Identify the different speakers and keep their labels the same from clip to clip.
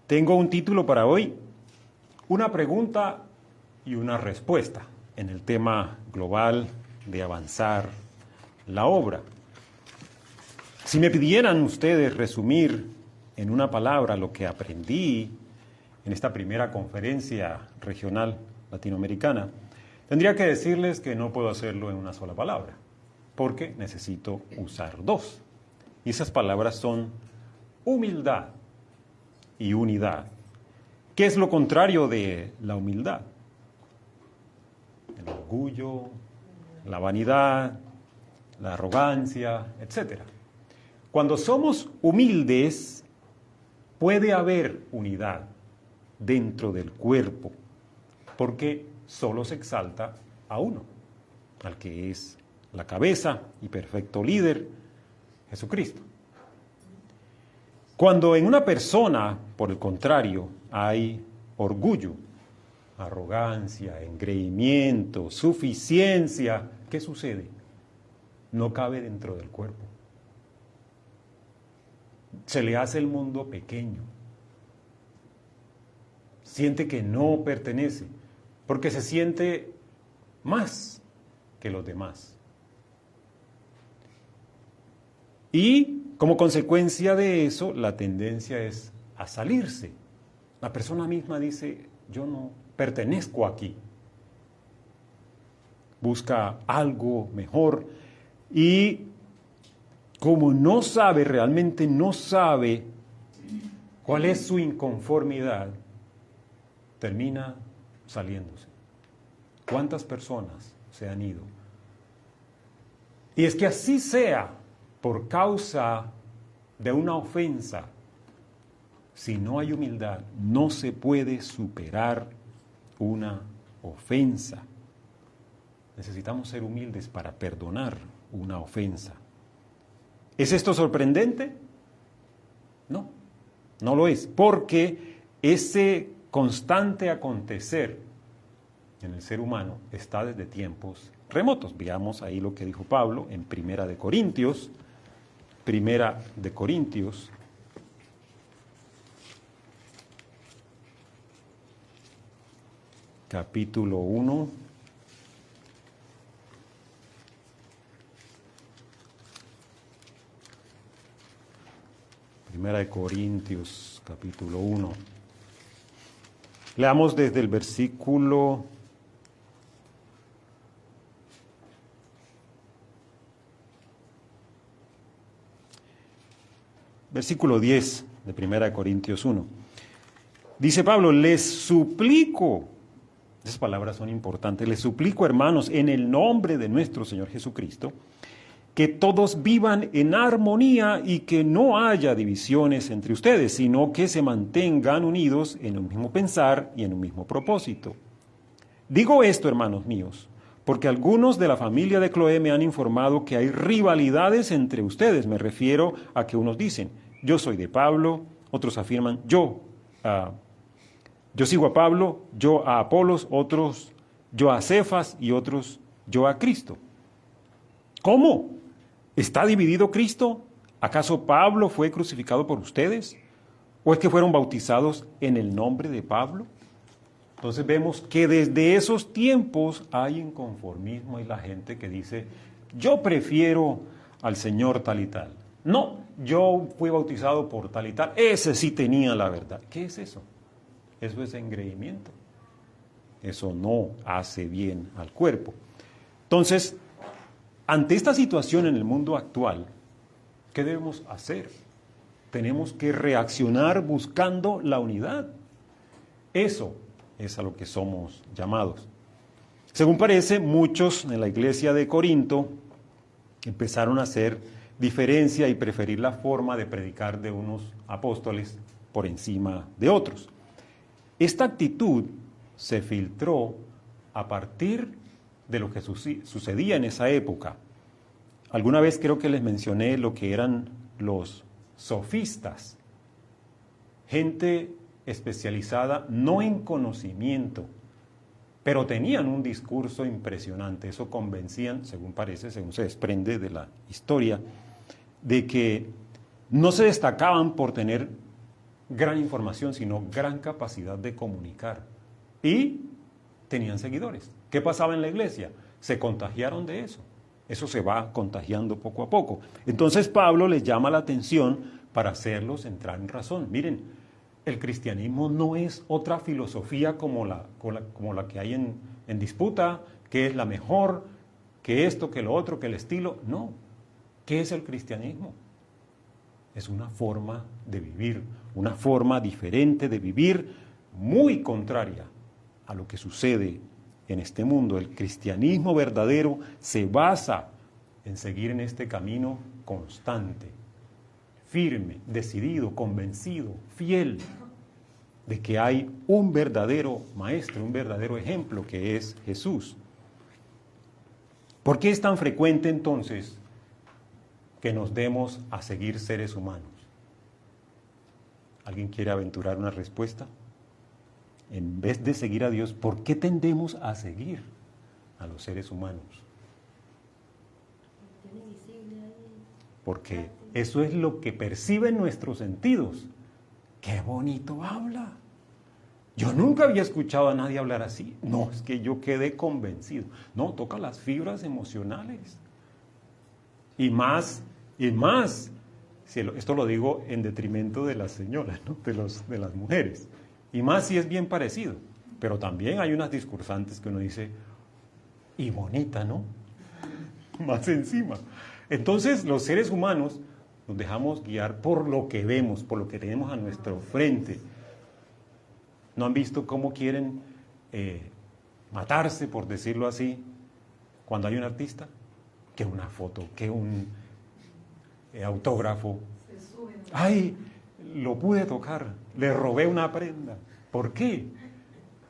Speaker 1: Tengo un título para hoy, una pregunta y una respuesta en el tema global de avanzar la obra. Si me pidieran ustedes resumir en una palabra lo que aprendí en esta primera conferencia regional latinoamericana, tendría que decirles que no puedo hacerlo en una sola palabra, porque necesito usar dos. Y esas palabras son humildad y unidad. ¿Qué es lo contrario de la humildad? El orgullo, la vanidad, la arrogancia, etc. Cuando somos humildes, puede haber unidad dentro del cuerpo, porque solo se exalta a uno, al que es la cabeza y perfecto líder, Jesucristo. Cuando en una persona, por el contrario, hay orgullo, arrogancia, engreimiento, suficiencia, ¿qué sucede? No cabe dentro del cuerpo. Se le hace el mundo pequeño. Siente que no pertenece, porque se siente más que los demás. Y como consecuencia de eso, la tendencia es a salirse. La persona misma dice, yo no pertenezco aquí. Busca algo mejor y como no sabe, realmente no sabe cuál es su inconformidad, termina saliéndose. ¿Cuántas personas se han ido? Y es que así sea, por causa de una ofensa, si no hay humildad, no se puede superar una ofensa. Necesitamos ser humildes para perdonar una ofensa. ¿Es esto sorprendente? No, no lo es, porque ese constante acontecer en el ser humano está desde tiempos remotos. Veamos ahí lo que dijo Pablo en Primera de Corintios, capítulo 1. Primera de Corintios, capítulo 1. Leamos desde el versículo 10 de Primera de Corintios 1. Dice Pablo, les suplico, esas palabras son importantes, les suplico, hermanos, en el nombre de nuestro Señor Jesucristo, que todos vivan en armonía y que no haya divisiones entre ustedes, sino que se mantengan unidos en un mismo pensar y en un mismo propósito. Digo esto, hermanos míos, porque algunos de la familia de Cloé me han informado que hay rivalidades entre ustedes. Me refiero a que unos dicen, yo soy de Pablo, otros afirman, yo sigo a Pablo, yo a Apolos, otros, yo a Cefas y otros, yo a Cristo. ¿Cómo? ¿Está dividido Cristo? ¿Acaso Pablo fue crucificado por ustedes? ¿O es que fueron bautizados en el nombre de Pablo? Entonces vemos que desde esos tiempos hay inconformismo, hay la gente que dice, yo prefiero al Señor tal y tal. No, yo fui bautizado por tal y tal, ese sí tenía la verdad. ¿Qué es eso? Eso es engreimiento. Eso no hace bien al cuerpo. Entonces, ante esta situación en el mundo actual, ¿qué debemos hacer? Tenemos que reaccionar buscando la unidad. Eso es a lo que somos llamados. Según parece, muchos en la iglesia de Corinto empezaron a hacer diferencia y preferir la forma de predicar de unos apóstoles por encima de otros. Esta actitud se filtró a partir de lo que sucedía en esa época. Alguna vez creo que les mencioné lo que eran los sofistas, gente especializada no en conocimiento, pero tenían un discurso impresionante. Eso convencían, según parece, según se desprende de la historia, de que no se destacaban por tener gran información, sino gran capacidad de comunicar. Y tenían seguidores. ¿Qué pasaba en la iglesia? Se contagiaron de eso. Eso se va contagiando poco a poco. Entonces Pablo les llama la atención para hacerlos entrar en razón. Miren, el cristianismo no es otra filosofía como la que hay en disputa, que es la mejor, que esto, que lo otro, que el estilo. No. ¿Qué es el cristianismo? Es una forma de vivir, una forma diferente de vivir, muy contraria a lo que sucede en este mundo. El cristianismo verdadero se basa en seguir en este camino constante, firme, decidido, convencido, fiel de que hay un verdadero maestro, un verdadero ejemplo que es Jesús. ¿Por qué es tan frecuente entonces que nos demos a seguir seres humanos? ¿Alguien quiere aventurar una respuesta? En vez de seguir a Dios, ¿por qué tendemos a seguir a los seres humanos? Porque eso es lo que perciben nuestros sentidos. ¡Qué bonito habla! Yo nunca había escuchado a nadie hablar así. No, es que yo quedé convencido. No, toca las fibras emocionales. Y más, esto lo digo en detrimento de las señoras, ¿no? de las mujeres. Y más si es bien parecido. Pero también hay unas discursantes que uno dice, y bonita, ¿no? Más encima. Entonces, los seres humanos nos dejamos guiar por lo que vemos, por lo que tenemos a nuestro frente. ¿No han visto cómo quieren matarse, por decirlo así, cuando hay un artista? Que una foto, que un autógrafo. ¡Ay! Lo pude tocar, le robé una prenda. ¿Por qué?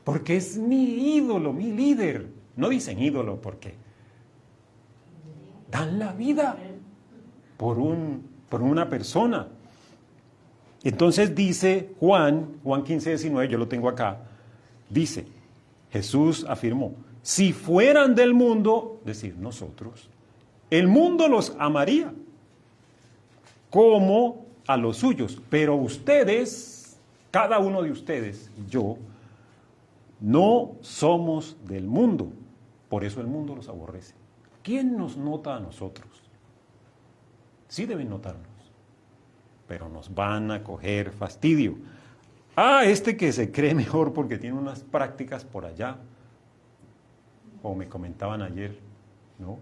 Speaker 1: Porque es mi ídolo, mi líder. No dicen ídolo porque dan la vida por una persona. Entonces dice Juan 15:19, yo lo tengo acá, dice, Jesús afirmó, si fueran del mundo, es decir, nosotros, el mundo los amaría como a los suyos, pero ustedes, cada uno de ustedes, yo, no somos del mundo, por eso el mundo los aborrece. ¿Quién nos nota a nosotros? Sí deben notarnos, pero nos van a coger fastidio. Este que se cree mejor porque tiene unas prácticas por allá, como me comentaban ayer, ¿no?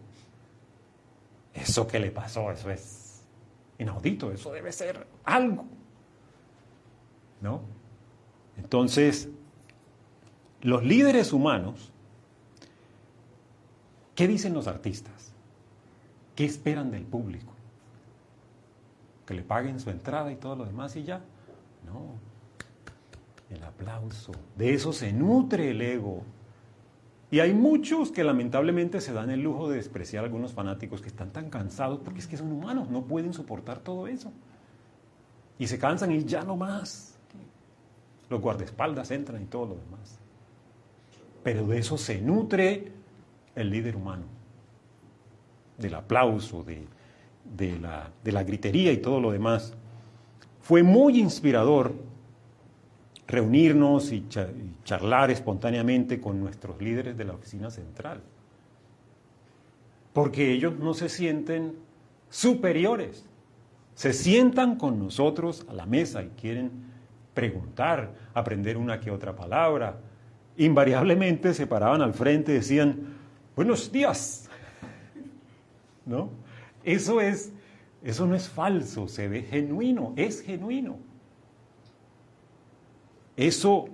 Speaker 1: Eso que le pasó, eso es inaudito, eso debe ser algo, ¿no? Entonces, los líderes humanos, ¿qué dicen los artistas? ¿Qué esperan del público? ¿Que le paguen su entrada y todo lo demás y ya? No, el aplauso, de eso se nutre el ego. Y hay muchos que lamentablemente se dan el lujo de despreciar a algunos fanáticos que están tan cansados porque es que son humanos, no pueden soportar todo eso. Y se cansan y ya no más. Los guardaespaldas entran y todo lo demás. Pero de eso se nutre el líder humano. Del aplauso, de la gritería y todo lo demás. Fue muy inspirador reunirnos y charlar espontáneamente con nuestros líderes de la oficina central. Porque ellos no se sienten superiores. Se sientan con nosotros a la mesa y quieren preguntar, aprender una que otra palabra. Invariablemente se paraban al frente y decían, buenos días. ¿No? Eso no es falso, se ve genuino, es genuino. Eso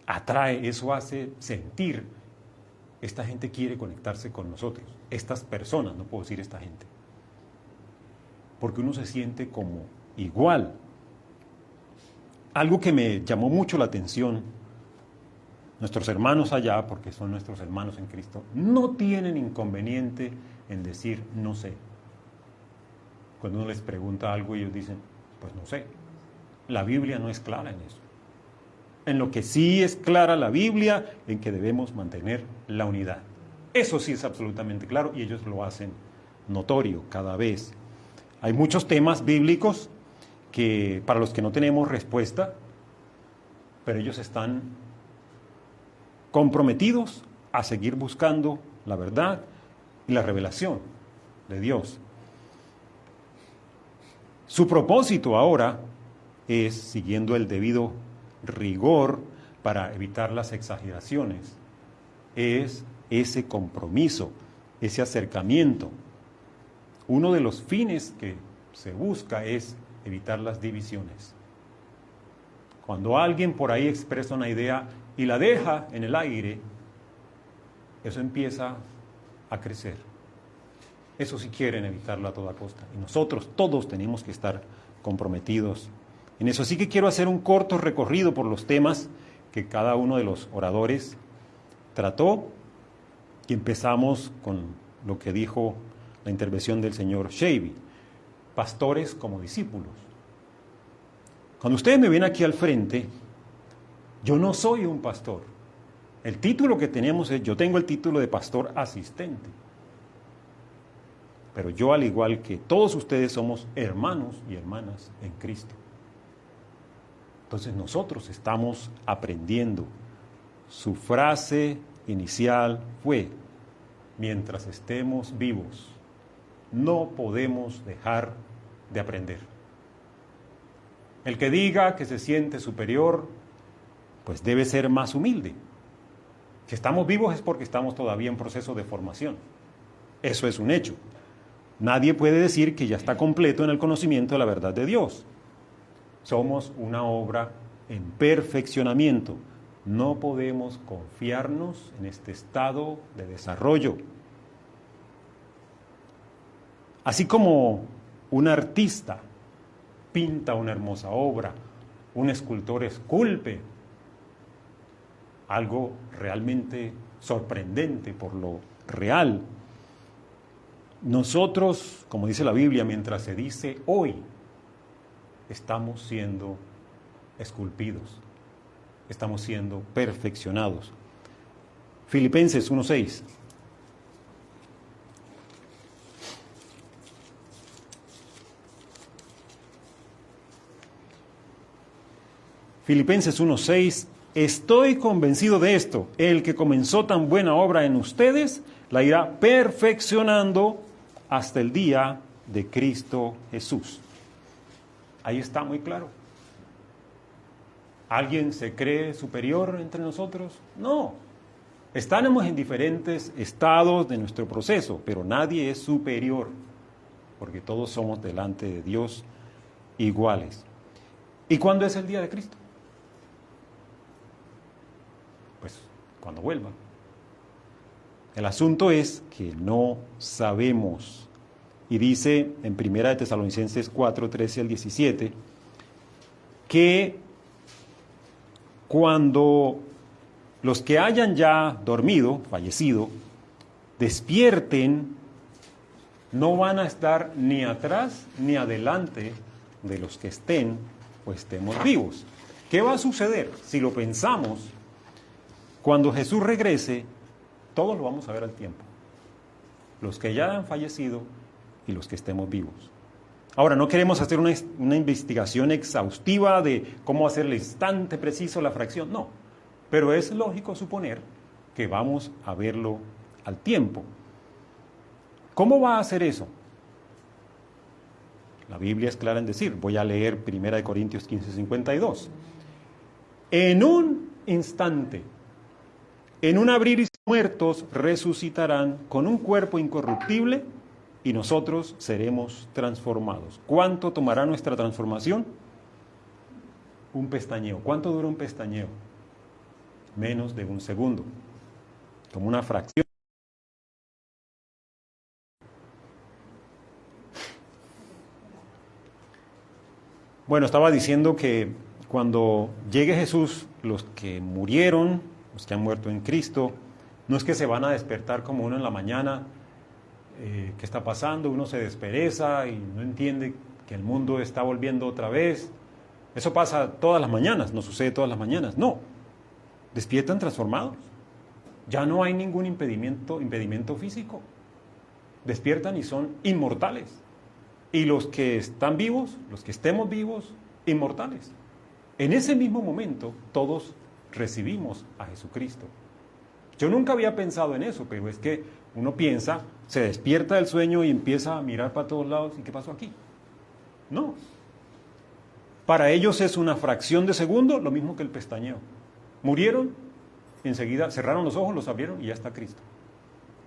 Speaker 1: atrae, eso hace sentir, esta gente quiere conectarse con nosotros, estas personas, no puedo decir esta gente, porque uno se siente como igual. Algo que me llamó mucho la atención, nuestros hermanos allá, porque son nuestros hermanos en Cristo, no tienen inconveniente en decir no sé. Cuando uno les pregunta algo, ellos dicen, pues no sé. La Biblia no es clara en eso. En lo que sí es clara la Biblia, en que debemos mantener la unidad. Eso sí es absolutamente claro y ellos lo hacen notorio cada vez. Hay muchos temas bíblicos para los que no tenemos respuesta, pero ellos están comprometidos a seguir buscando la verdad y la revelación de Dios. Su propósito ahora es, siguiendo el debido rigor para evitar las exageraciones, es ese compromiso, ese acercamiento. Uno de los fines que se busca es evitar las divisiones. Cuando alguien por ahí expresa una idea y la deja en el aire, eso empieza a crecer. Eso sí quieren evitarlo a toda costa. Y nosotros todos tenemos que estar comprometidos en eso. Así que quiero hacer un corto recorrido por los temas que cada uno de los oradores trató. Y empezamos con lo que dijo la intervención del señor Shavy. Pastores como discípulos. Cuando ustedes me ven aquí al frente, yo no soy un pastor. El título que tenemos es, yo tengo el título de pastor asistente. Pero yo, al igual que todos ustedes, somos hermanos y hermanas en Cristo. Entonces nosotros estamos aprendiendo. Su frase inicial fue, mientras estemos vivos, no podemos dejar de aprender. El que diga que se siente superior, pues debe ser más humilde. Si estamos vivos es porque estamos todavía en proceso de formación. Eso es un hecho. Nadie puede decir que ya está completo en el conocimiento de la verdad de Dios. Somos una obra en perfeccionamiento. No podemos confiarnos en este estado de desarrollo. Así como un artista pinta una hermosa obra, un escultor esculpe algo realmente sorprendente por lo real. Nosotros, como dice la Biblia, mientras se dice hoy, estamos siendo esculpidos, estamos siendo perfeccionados. Filipenses 1:6. Filipenses 1:6, estoy convencido de esto, el que comenzó tan buena obra en ustedes, la irá perfeccionando hasta el día de Cristo Jesús. Ahí está muy claro. ¿Alguien se cree superior entre nosotros? No. Estamos en diferentes estados de nuestro proceso, pero nadie es superior, porque todos somos delante de Dios iguales. ¿Y cuándo es el día de Cristo? Pues cuando vuelva. El asunto es que no sabemos. Y dice en 1 Tesalonicenses 4, 13 al 17, que cuando los que hayan ya dormido, fallecido, despierten, no van a estar ni atrás ni adelante de los que estén o estemos vivos. ¿Qué va a suceder? Si lo pensamos, cuando Jesús regrese, todos lo vamos a ver al tiempo. Los que ya han fallecido y los que estemos vivos. Ahora, no queremos hacer una investigación exhaustiva de cómo hacer el instante preciso, la fracción, no. Pero es lógico suponer que vamos a verlo al tiempo. ¿Cómo va a hacer eso? La Biblia es clara en decir, voy a leer 1 Corintios 15, 52. En un instante, en un abrir y muertos resucitarán con un cuerpo incorruptible y nosotros seremos transformados. ¿Cuánto tomará nuestra transformación? Un pestañeo. ¿Cuánto dura un pestañeo? Menos de un segundo. Como una fracción. Bueno, estaba diciendo que cuando llegue Jesús, los que murieron, los que han muerto en Cristo, no es que se van a despertar como uno en la mañana, ¿qué está pasando? Uno se despereza y no entiende que el mundo está volviendo otra vez. Eso pasa todas las mañanas, no sucede todas las mañanas, no. Despiertan transformados. Ya no hay ningún impedimento físico. Despiertan y son inmortales. y los que están vivos, los que estemos vivos, inmortales. En ese mismo momento todos recibimos a Jesucristo. Yo nunca había pensado en eso, pero es que uno piensa, se despierta del sueño y empieza a mirar para todos lados, ¿y qué pasó aquí? No. Para ellos es una fracción de segundo, lo mismo que el pestañeo. Murieron, enseguida cerraron los ojos, los abrieron y ya está Cristo.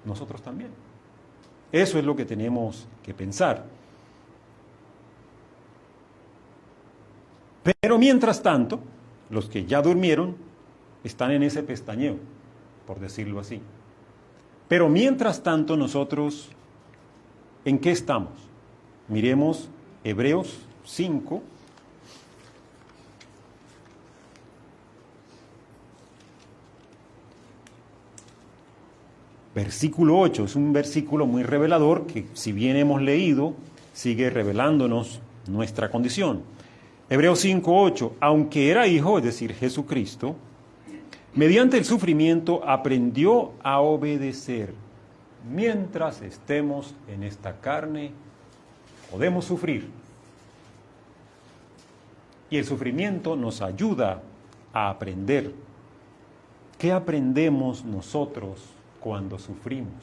Speaker 1: Nosotros también. Eso es lo que tenemos que pensar. Pero mientras tanto, los que ya durmieron están en ese pestañeo, por decirlo así. Pero mientras tanto nosotros, ¿en qué estamos? Miremos Hebreos 5. Versículo 8, es un versículo muy revelador que, si bien hemos leído, sigue revelándonos nuestra condición. Hebreos 5:8, aunque era hijo, es decir, Jesucristo, mediante el sufrimiento aprendió a obedecer. Mientras estemos en esta carne, podemos sufrir. Y el sufrimiento nos ayuda a aprender. ¿Qué aprendemos nosotros cuando sufrimos?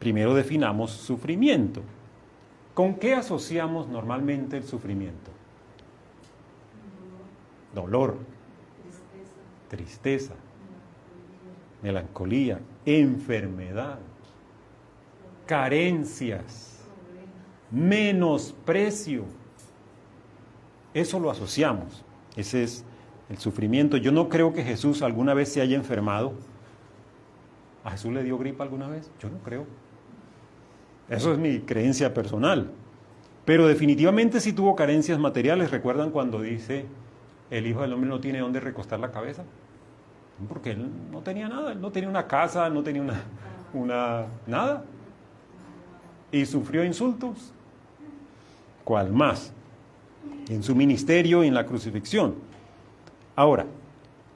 Speaker 1: Primero definamos sufrimiento. ¿Con qué asociamos normalmente el sufrimiento? Dolor, tristeza, melancolía, enfermedad, carencias, menosprecio. Eso lo asociamos. Ese es el sufrimiento. Yo no creo que Jesús alguna vez se haya enfermado. ¿A Jesús le dio gripa alguna vez? Yo no creo. Eso es mi creencia personal. Pero definitivamente sí tuvo carencias materiales. ¿Recuerdan cuando dice, el Hijo del Hombre no tiene dónde recostar la cabeza? Porque él no tenía nada. Él no tenía una casa, no tenía nada. Y sufrió insultos. ¿Cuál más? En su ministerio y en la crucifixión. Ahora,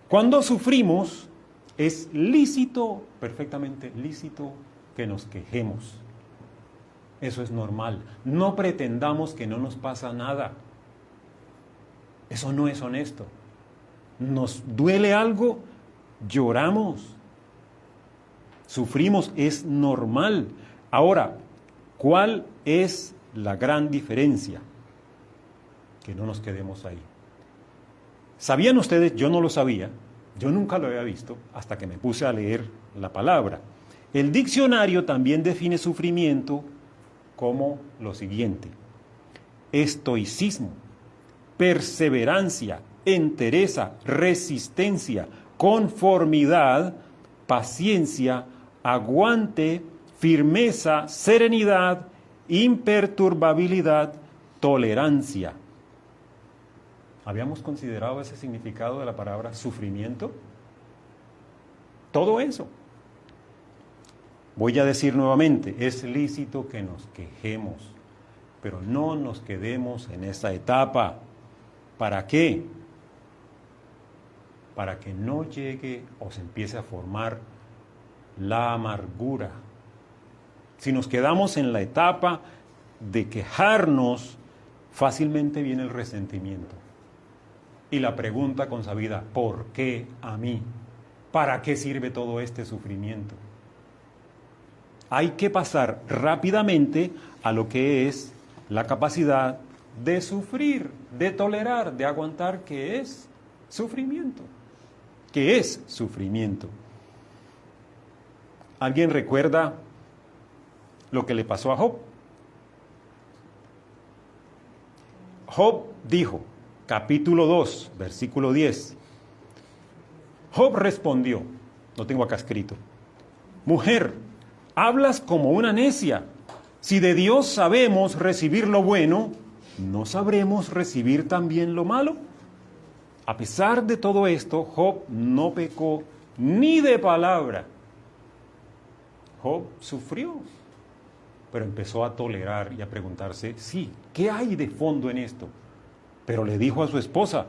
Speaker 1: cuando sufrimos, es lícito, perfectamente lícito, que nos quejemos. Eso es normal. No pretendamos que no nos pasa nada. Eso no es honesto. Nos duele algo, lloramos. Sufrimos, es normal. Ahora, ¿cuál es la gran diferencia? Que no nos quedemos ahí. ¿Sabían ustedes? Yo no lo sabía. Yo nunca lo había visto hasta que me puse a leer la palabra. El diccionario también define sufrimiento como lo siguiente: estoicismo, perseverancia, entereza, resistencia, conformidad, paciencia, aguante, firmeza, serenidad, imperturbabilidad, tolerancia. ¿Habíamos considerado ese significado de la palabra sufrimiento? Todo eso. Voy a decir nuevamente, es lícito que nos quejemos, pero no nos quedemos en esa etapa. ¿Para qué? Para que no llegue o se empiece a formar la amargura. Si nos quedamos en la etapa de quejarnos, fácilmente viene el resentimiento. Y la pregunta consabida, ¿por qué a mí? ¿Para qué sirve todo este sufrimiento? Hay que pasar rápidamente a lo que es la capacidad de sufrir, de tolerar, de aguantar, que es sufrimiento. ¿Qué es sufrimiento? ¿Alguien recuerda lo que le pasó a Job? Job dijo, capítulo 2, versículo 10. Job respondió, lo tengo acá escrito: mujer, hablas como una necia. Si de Dios sabemos recibir lo bueno, ¿no sabremos recibir también lo malo? A pesar de todo esto, Job no pecó ni de palabra. Job sufrió, pero empezó a tolerar y a preguntarse, sí, ¿qué hay de fondo en esto? Pero le dijo a su esposa,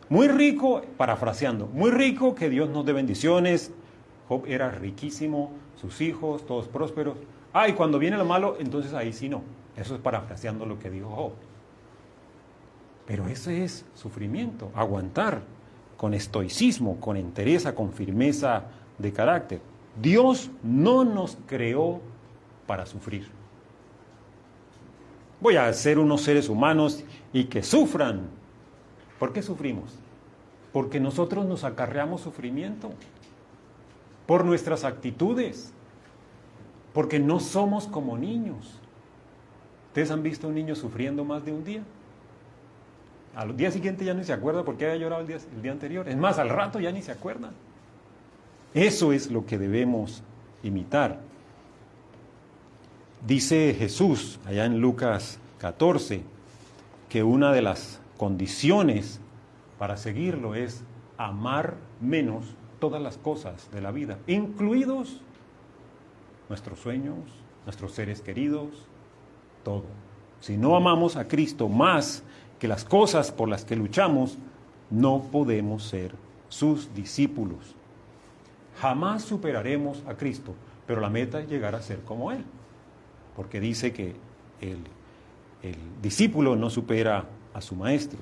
Speaker 1: muy rico, parafraseando, muy rico, que Dios nos dé bendiciones. Job era riquísimo, sus hijos, todos prósperos. Y cuando viene lo malo, entonces ahí sí no. Eso es parafraseando lo que dijo Job. Pero ese es sufrimiento, aguantar con estoicismo, con entereza, con firmeza de carácter. Dios no nos creó para sufrir. Voy a ser unos seres humanos y que sufran. ¿Por qué sufrimos? Porque nosotros nos acarreamos sufrimiento por nuestras actitudes, porque no somos como niños. ¿Ustedes han visto a un niño sufriendo más de un día? Al día siguiente ya ni se acuerda porque había llorado el día anterior. Es más, al rato ya ni se acuerda. Eso es lo que debemos imitar. Dice Jesús, allá en Lucas 14, que una de las condiciones para seguirlo es amar menos todas las cosas de la vida, incluidos nuestros sueños, nuestros seres queridos, todo. Si no amamos a Cristo más que las cosas por las que luchamos, no podemos ser sus discípulos. Jamás superaremos a Cristo, pero la meta es llegar a ser como Él, porque dice que el discípulo no supera a su maestro.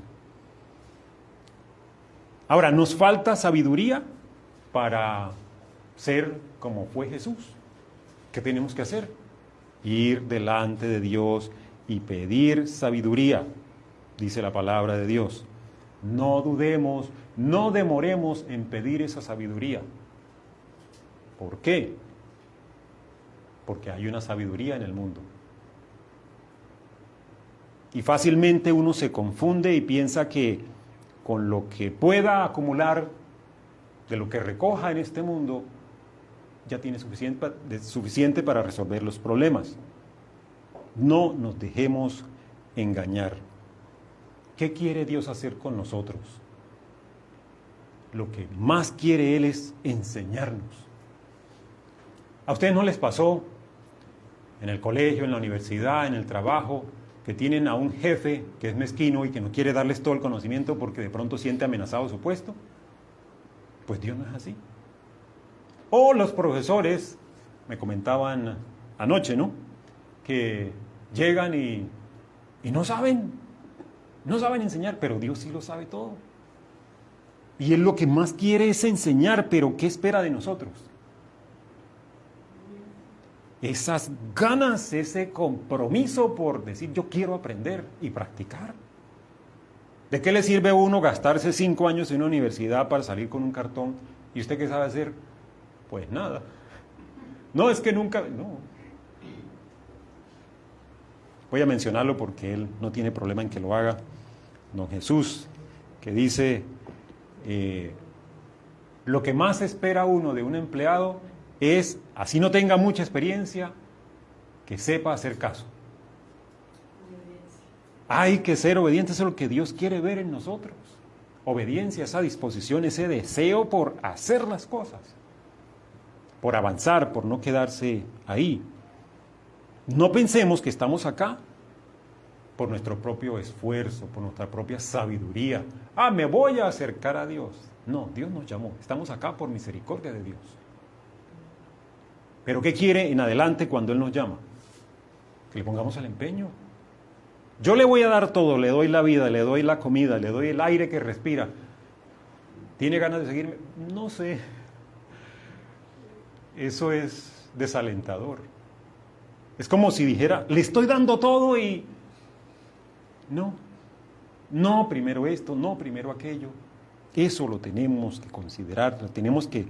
Speaker 1: Ahora, nos falta sabiduría para ser como fue Jesús. ¿Qué tenemos que hacer? Ir delante de Dios y pedir sabiduría, dice la palabra de Dios. No dudemos, no demoremos en pedir esa sabiduría. ¿Por qué? Porque hay una sabiduría en el mundo. Y fácilmente uno se confunde y piensa que con lo que pueda acumular de lo que recoja en este mundo, ya tiene suficiente para resolver los problemas. No nos dejemos engañar. ¿Qué quiere Dios hacer con nosotros? Lo que más quiere Él es enseñarnos. ¿A ustedes no les pasó en el colegio, en la universidad, en el trabajo, que tienen a un jefe que es mezquino y que no quiere darles todo el conocimiento porque de pronto siente amenazado su puesto? Pues Dios no es así. O los profesores, me comentaban anoche, ¿no?, que llegan y no saben enseñar, pero Dios sí lo sabe todo. Y Él lo que más quiere es enseñar, pero ¿qué espera de nosotros? Esas ganas, ese compromiso por decir yo quiero aprender y practicar. ¿De qué le sirve a uno gastarse 5 años en una universidad para salir con un cartón? ¿Y usted qué sabe hacer? Pues nada. No, es que nunca... No. Voy a mencionarlo porque él no tiene problema en que lo haga. Don Jesús, que dice, lo que más espera uno de un empleado es, así no tenga mucha experiencia, que sepa hacer caso. Hay que ser obedientes, eso es lo que Dios quiere ver en nosotros. Obediencia, esa disposición, ese deseo por hacer las cosas, por avanzar, por no quedarse ahí. No pensemos que estamos acá por nuestro propio esfuerzo, por nuestra propia sabiduría. Me voy a acercar a Dios. No, Dios nos llamó. Estamos acá por misericordia de Dios. ¿Pero qué quiere en adelante cuando Él nos llama? Que le pongamos el empeño. Yo le voy a dar todo, le doy la vida, le doy la comida, le doy el aire que respira. ¿Tiene ganas de seguirme? No sé. Eso es desalentador. Es como si dijera, le estoy dando todo y... No, primero esto, no, primero aquello. Eso lo tenemos que considerar, lo tenemos que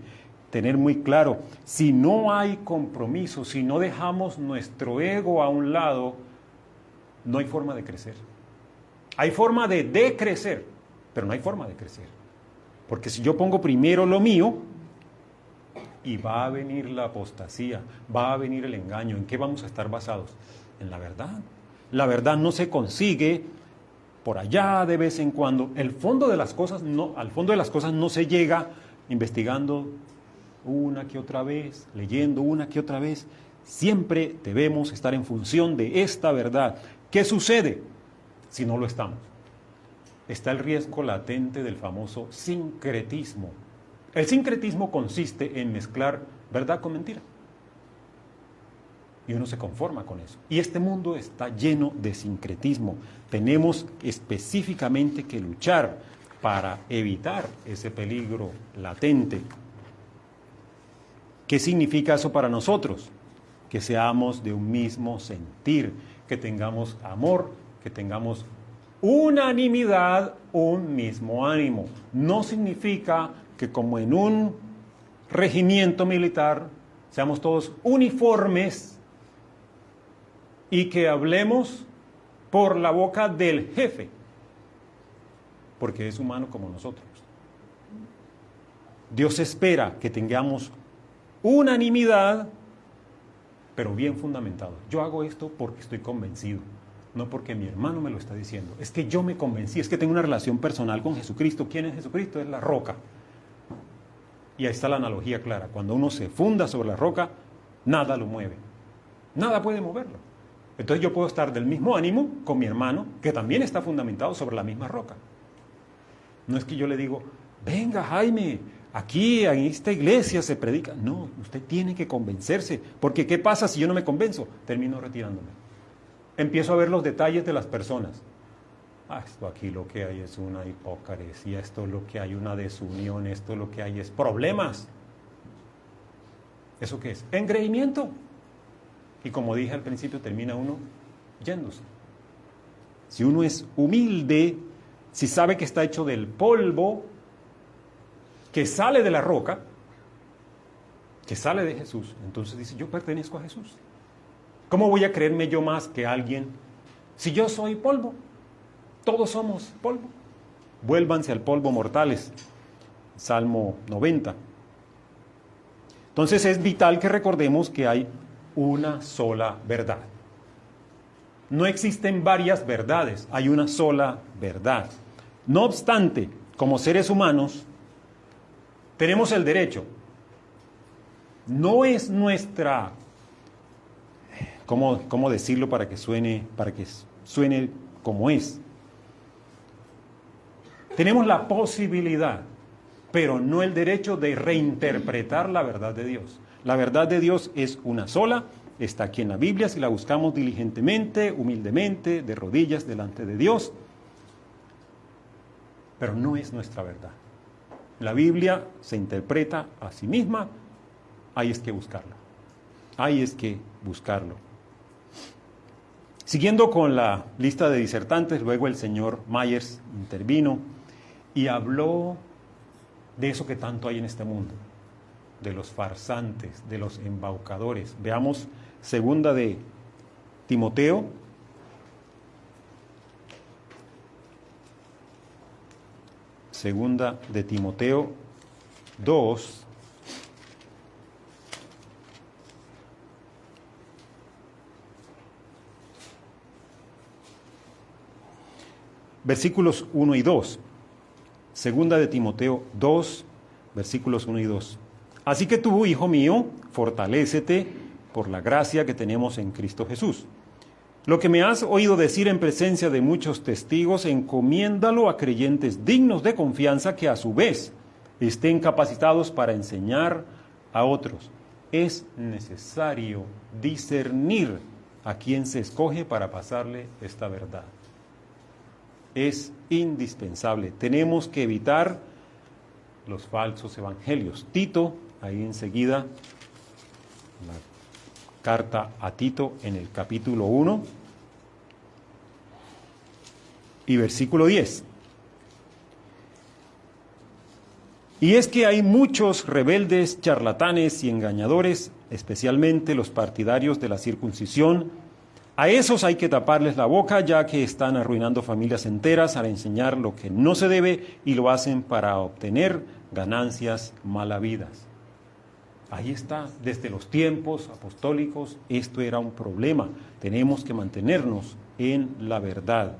Speaker 1: tener muy claro. Si no hay compromiso, si no dejamos nuestro ego a un lado, no hay forma de crecer. Hay forma de decrecer, pero no hay forma de crecer. Porque si yo pongo primero lo mío, y va a venir la apostasía, va a venir el engaño. ¿En qué vamos a estar basados? En la verdad. La verdad no se consigue por allá de vez en cuando. Al fondo de las cosas no se llega investigando una que otra vez, leyendo una que otra vez. Siempre debemos estar en función de esta verdad. ¿Qué sucede si no lo estamos? Está el riesgo latente del famoso sincretismo. El sincretismo consiste en mezclar verdad con mentira. Y uno se conforma con eso. Y este mundo está lleno de sincretismo. Tenemos específicamente que luchar para evitar ese peligro latente. ¿Qué significa eso para nosotros? Que seamos de un mismo sentir, que tengamos amor, que tengamos unanimidad, un mismo ánimo. No significa que como en un regimiento militar seamos todos uniformes y que hablemos por la boca del jefe, porque es humano como nosotros. Dios espera que tengamos unanimidad, pero bien fundamentado. Yo hago esto porque estoy convencido, no porque mi hermano me lo está diciendo. Es que yo me convencí, es que tengo una relación personal con Jesucristo. ¿Quién es Jesucristo? Es la roca. Y ahí está la analogía clara. Cuando uno se funda sobre la roca, nada lo mueve. Nada puede moverlo. Entonces yo puedo estar del mismo ánimo con mi hermano, que también está fundamentado sobre la misma roca. No es que yo le digo, venga Jaime, aquí en esta iglesia se predica. No, usted tiene que convencerse, porque ¿qué pasa si yo no me convenzo? Termino retirándome. Empiezo a ver los detalles de las personas. Esto aquí lo que hay es una hipocresía, esto lo que hay una desunión, esto lo que hay es problemas. ¿Eso qué es? Engreimiento. Y como dije al principio, termina uno yéndose. Si uno es humilde, si sabe que está hecho del polvo, que sale de la roca, que sale de Jesús, entonces dice, yo pertenezco a Jesús. ¿Cómo voy a creerme yo más que alguien si yo soy polvo? Todos somos polvo. Vuélvanse al polvo, mortales. Salmo 90. Entonces es vital que recordemos que hay una sola verdad. No existen varias verdades, hay una sola verdad. No obstante, como seres humanos, tenemos el derecho. No es nuestra, ¿cómo decirlo para que suene como es? Tenemos la posibilidad, pero no el derecho de reinterpretar la verdad de Dios. La verdad de Dios es una sola, está aquí en la Biblia, si la buscamos diligentemente, humildemente, de rodillas delante de Dios, pero no es nuestra verdad. La Biblia se interpreta a sí misma, hay es que buscarla, hay es que buscarlo. Siguiendo con la lista de disertantes, luego el señor Myers intervino y habló de eso que tanto hay en este mundo, de los farsantes, de los embaucadores. Veamos segunda de Timoteo. Segunda de Timoteo 2. Versículos 1 y 2. Segunda de Timoteo 2, versículos 1 y 2. Así que tú, hijo mío, fortalécete por la gracia que tenemos en Cristo Jesús. Lo que me has oído decir en presencia de muchos testigos, encomiéndalo a creyentes dignos de confianza que a su vez estén capacitados para enseñar a otros. Es necesario discernir a quién se escoge para pasarle esta verdad. Es indispensable. Tenemos que evitar los falsos evangelios. Tito, ahí enseguida, la carta a Tito en el capítulo 1 y versículo 10. Y es que hay muchos rebeldes, charlatanes y engañadores, especialmente los partidarios de la circuncisión. A esos hay que taparles la boca, ya que están arruinando familias enteras al enseñar lo que no se debe y lo hacen para obtener ganancias malavidas. Ahí está, desde los tiempos apostólicos, esto era un problema. Tenemos que mantenernos en la verdad.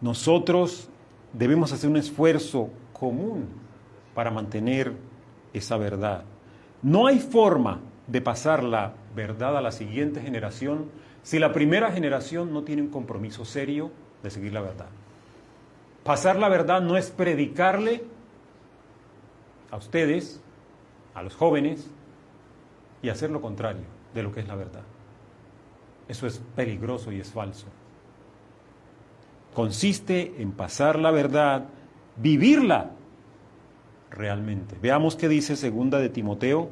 Speaker 1: Nosotros debemos hacer un esfuerzo común para mantener esa verdad. No hay forma de pasar la verdad a la siguiente generación si la primera generación no tiene un compromiso serio de seguir la verdad. Pasar la verdad no es predicarle a ustedes, a los jóvenes, y hacer lo contrario. de lo que es la verdad. Eso es peligroso y es falso. Consiste en pasar la verdad, vivirla realmente. Veamos qué dice segunda de Timoteo.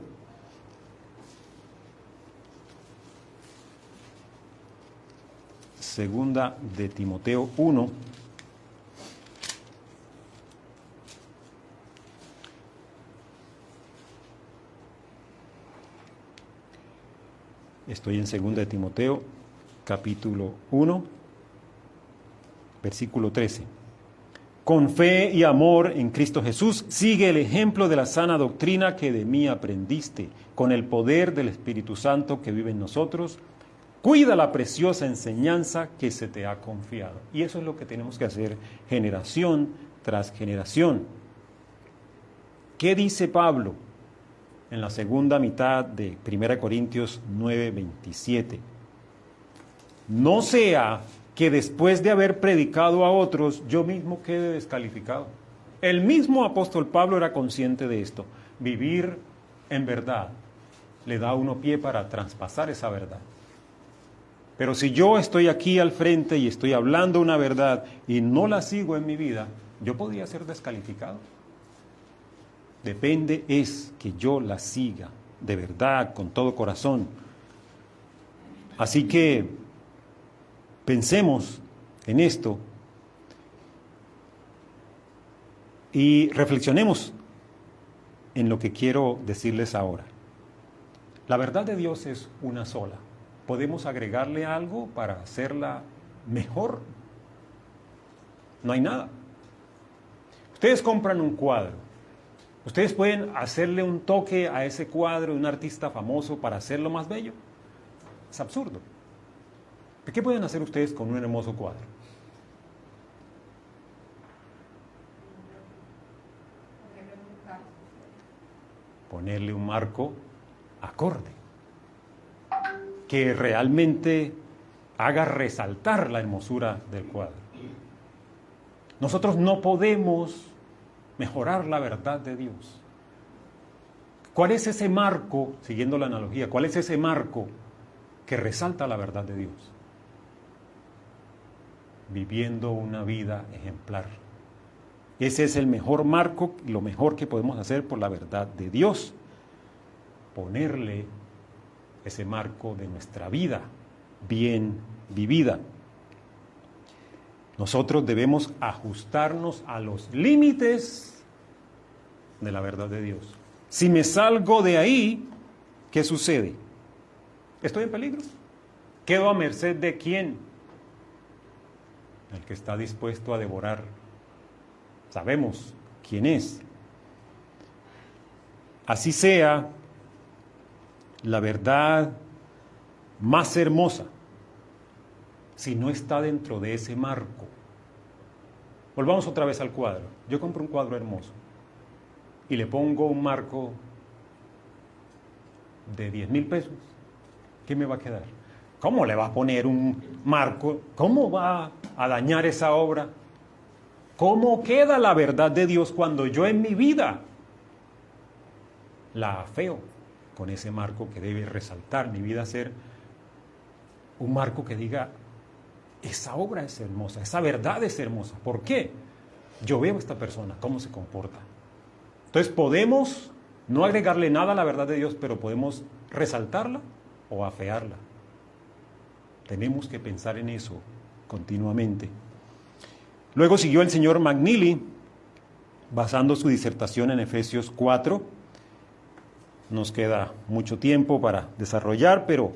Speaker 1: Segunda de Timoteo 1. Estoy en segunda de Timoteo, capítulo 1, versículo 13. Con fe y amor en Cristo Jesús, sigue el ejemplo de la sana doctrina que de mí aprendiste, con el poder del Espíritu Santo que vive en nosotros. Cuida la preciosa enseñanza que se te ha confiado. Y eso es lo que tenemos que hacer generación tras generación. ¿Qué dice Pablo en la segunda mitad de 1 Corintios 9:27? No sea que después de haber predicado a otros, yo mismo quede descalificado. El mismo apóstol Pablo era consciente de esto. Vivir en verdad le da a uno pie para traspasar esa verdad. Pero si yo estoy aquí al frente y estoy hablando una verdad y no la sigo en mi vida, yo podría ser descalificado. Depende es que yo la siga de verdad, con todo corazón. Así que pensemos en esto y reflexionemos en lo que quiero decirles ahora. La verdad de Dios es una sola. ¿Podemos agregarle algo para hacerla mejor? No hay nada. Ustedes compran un cuadro. Ustedes pueden hacerle un toque a ese cuadro de un artista famoso para hacerlo más bello. Es absurdo. ¿Qué pueden hacer ustedes con un hermoso cuadro? Ponerle un marco acorde, que realmente haga resaltar la hermosura del cuadro. Nosotros no podemos mejorar la verdad de Dios. ¿Cuál es ese marco, siguiendo la analogía, cuál es ese marco que resalta la verdad de Dios? Viviendo una vida ejemplar. Ese es el mejor marco, lo mejor que podemos hacer por la verdad de Dios. Ponerle ese marco de nuestra vida bien vivida. Nosotros debemos ajustarnos a los límites de la verdad de Dios. Si me salgo de ahí, ¿qué sucede? ¿Estoy en peligro? ¿Quedo a merced de quién? El que está dispuesto a devorar. Sabemos quién es. Así sea la verdad más hermosa, si no está dentro de ese marco. Volvamos otra vez al cuadro. Yo compro un cuadro hermoso y le pongo un marco de 10,000 pesos. ¿Qué me va a quedar? ¿Cómo le va a poner un marco? ¿Cómo va a dañar esa obra? ¿Cómo queda la verdad de Dios cuando yo en mi vida la afeo con ese marco que debe resaltar mi vida, ser un marco que diga: esa obra es hermosa, esa verdad es hermosa? ¿Por qué? Yo veo a esta persona, cómo se comporta. Entonces podemos no agregarle nada a la verdad de Dios, pero podemos resaltarla o afearla. Tenemos que pensar en eso continuamente. Luego siguió el señor McNeely, basando su disertación en Efesios 4. Nos queda mucho tiempo para desarrollar, pero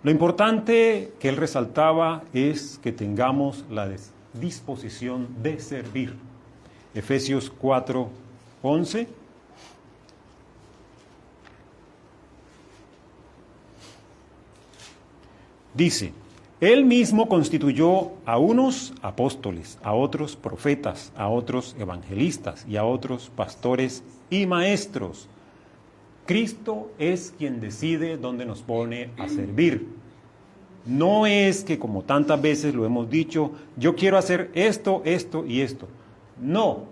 Speaker 1: lo importante que él resaltaba es que tengamos la disposición de servir. Efesios 4:11. Dice: Él mismo constituyó a unos apóstoles, a otros profetas, a otros evangelistas y a otros pastores y maestros. Cristo es quien decide dónde nos pone a servir. No es que, como tantas veces lo hemos dicho, yo quiero hacer esto, esto y esto. No.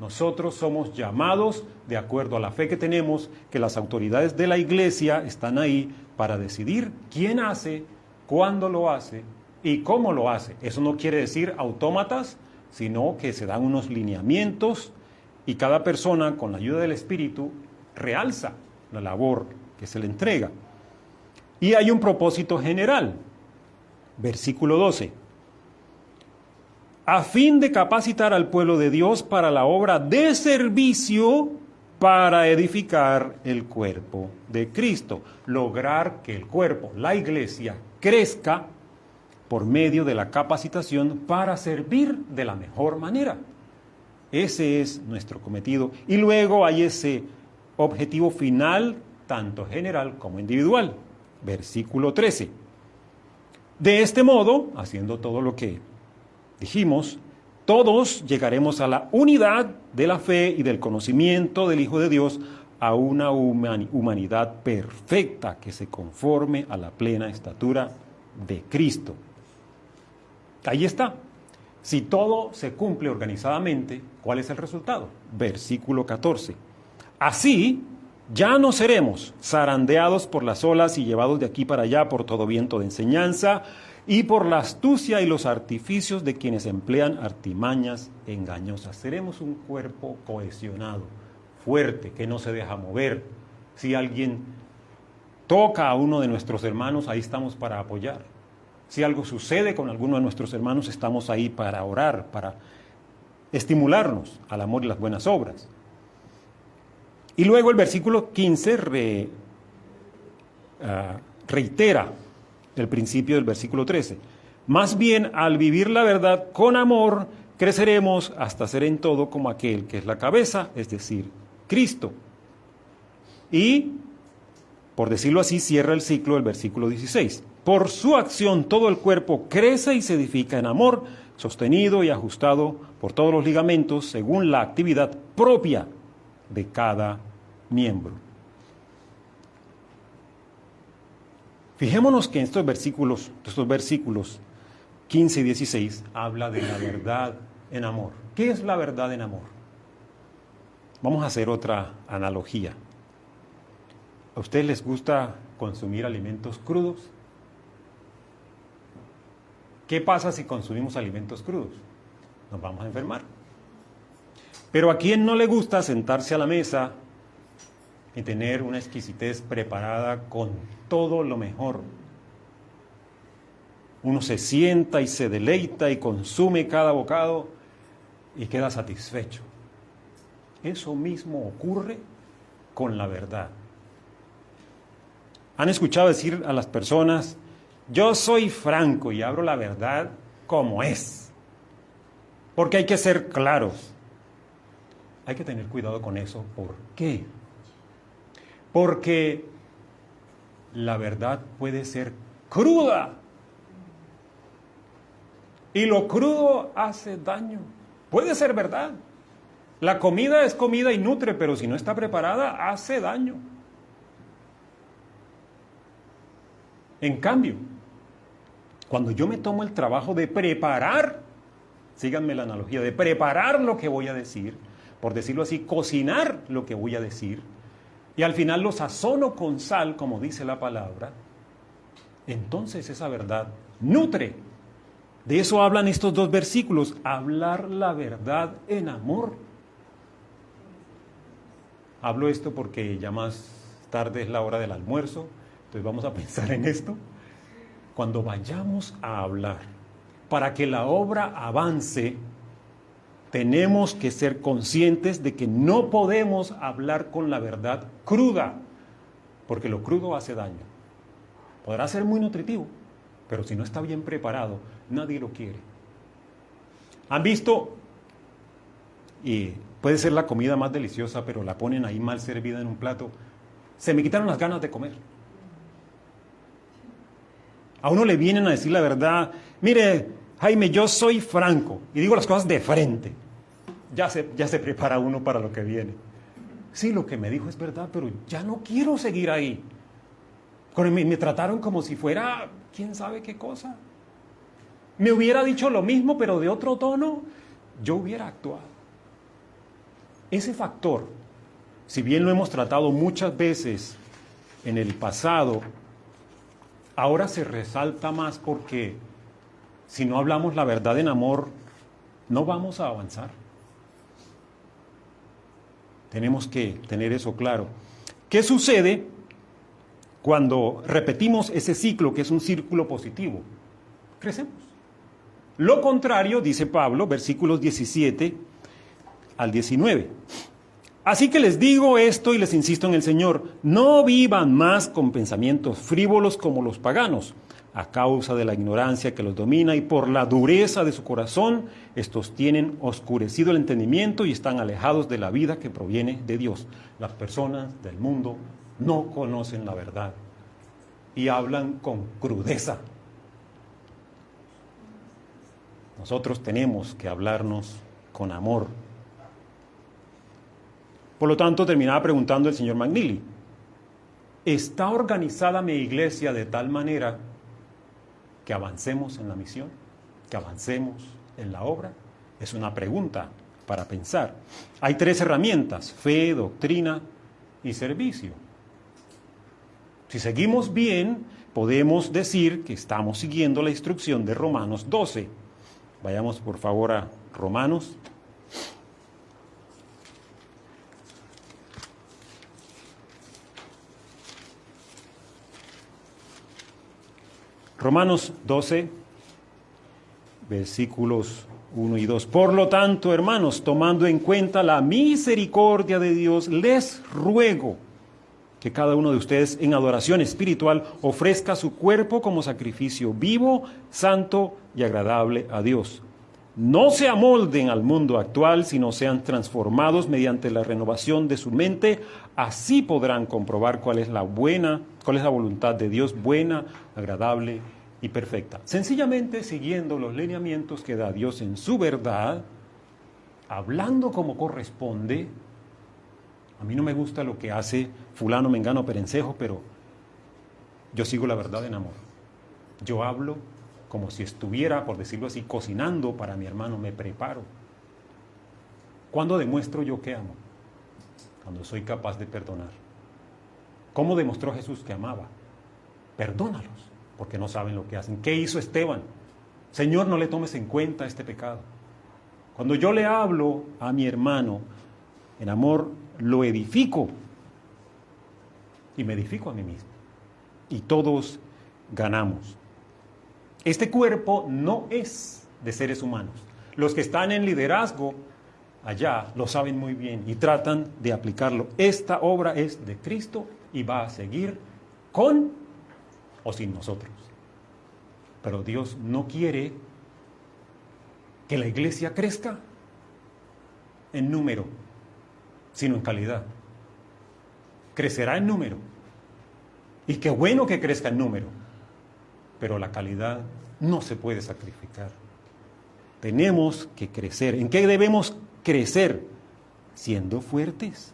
Speaker 1: Nosotros somos llamados, de acuerdo a la fe que tenemos, que las autoridades de la iglesia están ahí para decidir quién hace, cuándo lo hace y cómo lo hace. Eso no quiere decir autómatas, sino que se dan unos lineamientos y cada persona, con la ayuda del Espíritu, realza la labor que se le entrega. Y hay un propósito general. Versículo 12. A fin de capacitar al pueblo de Dios para la obra de servicio para edificar el cuerpo de Cristo. Lograr que el cuerpo, la iglesia, crezca por medio de la capacitación para servir de la mejor manera. Ese es nuestro cometido. Y luego hay ese objetivo final, tanto general como individual. Versículo 13. De este modo, haciendo todo lo que dijimos, todos llegaremos a la unidad de la fe y del conocimiento del Hijo de Dios, a una humanidad perfecta que se conforme a la plena estatura de Cristo. Ahí está. Si todo se cumple organizadamente, ¿cuál es el resultado? Versículo 14. Así, ya no seremos zarandeados por las olas y llevados de aquí para allá por todo viento de enseñanza y por la astucia y los artificios de quienes emplean artimañas engañosas. Seremos un cuerpo cohesionado, fuerte, que no se deja mover. Si alguien toca a uno de nuestros hermanos, ahí estamos para apoyar. Si algo sucede con alguno de nuestros hermanos, estamos ahí para orar, para estimularnos al amor y las buenas obras. Y luego el versículo 15 reitera el principio del versículo 13. Más bien, al vivir la verdad con amor, creceremos hasta ser en todo como aquel que es la cabeza, es decir, Cristo. Y, por decirlo así, cierra el ciclo del versículo 16. Por su acción todo el cuerpo crece y se edifica en amor, sostenido y ajustado por todos los ligamentos según la actividad propia de cada miembro. Fijémonos que en estos versículos 15 y 16 habla de la verdad en amor. ¿Qué es la verdad en amor? Vamos a hacer otra analogía. ¿A ustedes les gusta consumir alimentos crudos? ¿Qué pasa si consumimos alimentos crudos? Nos vamos a enfermar. Pero ¿a quién no le gusta sentarse a la mesa y tener una exquisitez preparada con todo lo mejor? Uno se sienta y se deleita y consume cada bocado y queda satisfecho. Eso mismo ocurre con la verdad. ¿Han escuchado decir a las personas: yo soy franco y hablo la verdad como es? Porque hay que ser claros. Hay que tener cuidado con eso. ¿Por qué? Porque la verdad puede ser cruda. Y lo crudo hace daño. Puede ser verdad. La comida es comida y nutre, pero si no está preparada, hace daño. En cambio, cuando yo me tomo el trabajo de preparar, síganme la analogía, de preparar lo que voy a decir, por decirlo así, cocinar lo que voy a decir, y al final lo sazono con sal, como dice la palabra, entonces esa verdad nutre. De eso hablan estos dos versículos, hablar la verdad en amor. Hablo esto porque ya más tarde es la hora del almuerzo, entonces vamos a pensar en esto. Cuando vayamos a hablar, para que la obra avance, tenemos que ser conscientes de que no podemos hablar con la verdad cruda, porque lo crudo hace daño. Podrá ser muy nutritivo, pero si no está bien preparado, nadie lo quiere. ¿Han visto? Y puede ser la comida más deliciosa, pero la ponen ahí mal servida en un plato. Se me quitaron las ganas de comer. A uno le vienen a decir la verdad: mire, Jaime, yo soy franco y digo las cosas de frente. Ya se prepara uno para lo que viene. Sí, lo que me dijo es verdad, pero ya no quiero seguir ahí. Me trataron como si fuera quién sabe qué cosa. Me hubiera dicho lo mismo, pero de otro tono, yo hubiera actuado. ese factor, si bien lo hemos tratado muchas veces en el pasado, ahora se resalta más porque si no hablamos la verdad en amor, no vamos a avanzar. Tenemos que tener eso claro. ¿Qué sucede cuando repetimos ese ciclo, que es un círculo positivo? Crecemos. Lo contrario, dice Pablo, versículos 17 al 19. Así que les digo esto y les insisto en el Señor, no vivan más con pensamientos frívolos como los paganos, a causa de la ignorancia que los domina y por la dureza de su corazón, estos tienen oscurecido el entendimiento y están alejados de la vida que proviene de Dios. Las personas del mundo no conocen la verdad y hablan con crudeza. Nosotros tenemos que hablarnos con amor. Por lo tanto, terminaba preguntando el señor McNeely, ¿está organizada mi iglesia de tal manera que avancemos en la misión, que avancemos en la obra? Es una pregunta para pensar. Hay 3 herramientas: fe, doctrina y servicio. Si seguimos bien, podemos decir que estamos siguiendo la instrucción de Romanos 12. Vayamos por favor a Romanos. Romanos 12, versículos 1 y 2. Por lo tanto, hermanos, tomando en cuenta la misericordia de Dios, les ruego que cada uno de ustedes en adoración espiritual ofrezca su cuerpo como sacrificio vivo, santo y agradable a Dios. No se amolden al mundo actual, sino sean transformados mediante la renovación de su mente. Así podrán comprobar cuál es la voluntad de Dios, buena, agradable y perfecta. Sencillamente siguiendo los lineamientos que da Dios en su verdad, hablando como corresponde. A mí no me gusta lo que hace fulano, mengano, perencejo, pero yo sigo la verdad en amor. Yo hablo como si estuviera, por decirlo así, cocinando para mi hermano, me preparo. ¿Cuándo demuestro yo que amo? Cuando soy capaz de perdonar. ¿Cómo demostró Jesús que amaba? Perdónalos, porque no saben lo que hacen. ¿Qué hizo Esteban? Señor, no le tomes en cuenta este pecado. Cuando yo le hablo a mi hermano en amor, lo edifico y me edifico a mí mismo. Y todos ganamos. Este cuerpo no es de seres humanos. Los que están en liderazgo allá lo saben muy bien y tratan de aplicarlo. Esta obra es de Cristo y va a seguir con o sin nosotros. Pero Dios no quiere que la iglesia crezca en número, sino en calidad. Crecerá en número. Y qué bueno que crezca en número. Pero la calidad no se puede sacrificar. Tenemos que crecer. ¿En qué debemos crecer? Siendo fuertes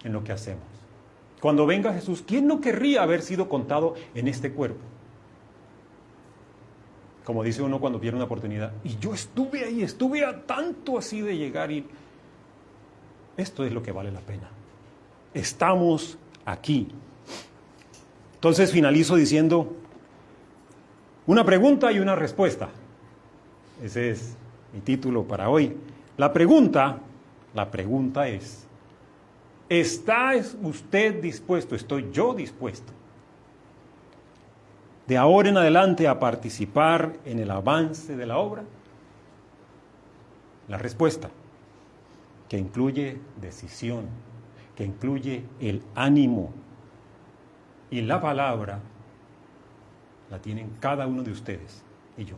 Speaker 1: en lo que hacemos. Cuando venga Jesús, ¿quién no querría haber sido contado en este cuerpo? Como dice uno cuando pierde una oportunidad. Y yo estuve ahí, estuve a tanto así de llegar y... Esto es lo que vale la pena. Estamos aquí. Entonces finalizo diciendo una pregunta y una respuesta. Ese es mi título para hoy. La pregunta es, ¿está usted dispuesto? ¿Estoy yo dispuesto? De ahora en adelante a participar en el avance de la obra. La respuesta, que incluye decisión, que incluye el ánimo. Y la palabra la tienen cada uno de ustedes y yo.